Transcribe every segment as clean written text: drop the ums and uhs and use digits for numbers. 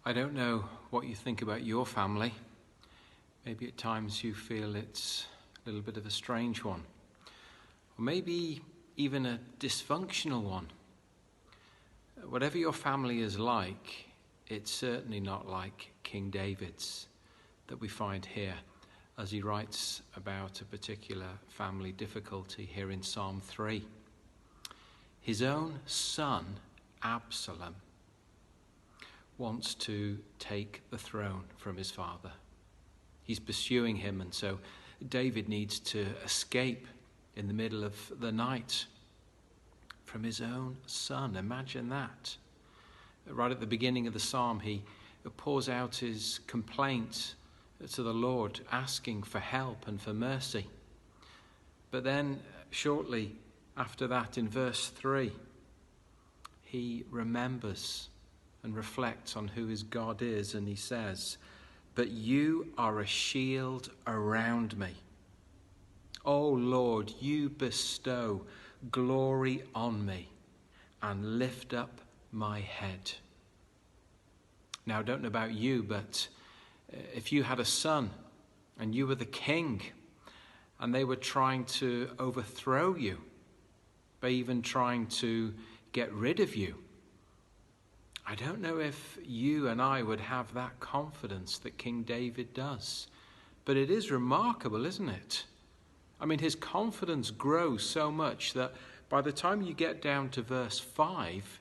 I don't know what you think about your family. Maybe at times you feel it's a little bit of a strange one, or maybe even a dysfunctional one. Whatever your family is like, it's certainly not like King David's that we find here as he writes about a particular family difficulty here in Psalm 3. His own son, Absalom, wants to take the throne from his father. He's pursuing him, and so David needs to escape in the middle of the night from his own son. Imagine that. Right at the beginning of the psalm, he pours out his complaint to the Lord, asking for help and for mercy. But then shortly after that, in verse 3, he remembers and reflects on who his God is, and he says, "But you are a shield around me. O Lord, you bestow glory on me and lift up my head." Now, I don't know about you, but if you had a son and you were the king and they were trying to overthrow you by even trying to get rid of you, I don't know if you and I would have that confidence that King David does. But it is remarkable, isn't it? I mean, his confidence grows so much that by the time you get down to verse 5,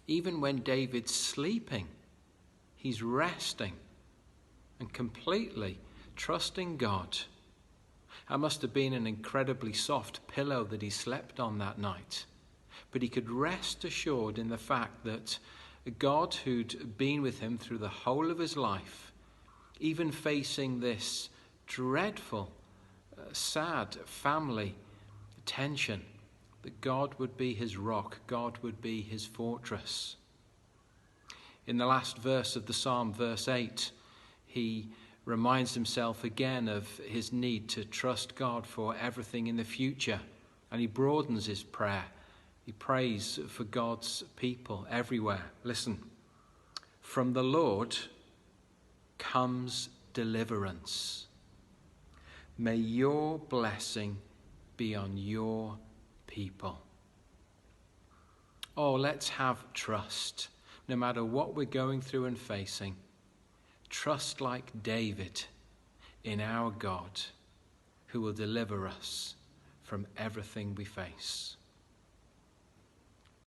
even when David's sleeping, he's resting and completely trusting God. That must have been an incredibly soft pillow that he slept on that night. But he could rest assured in the fact that God, who'd been with him through the whole of his life, even facing this dreadful, sad family tension, that God would be his rock, God would be his fortress. In the last verse of the psalm, verse 8, he reminds himself again of his need to trust God for everything in the future, and he broadens his prayer. He prays for God's people everywhere. Listen, "From the Lord comes deliverance. May your blessing be on your people." Oh, let's have trust, no matter what we're going through and facing. Trust like David in our God, who will deliver us from everything we face.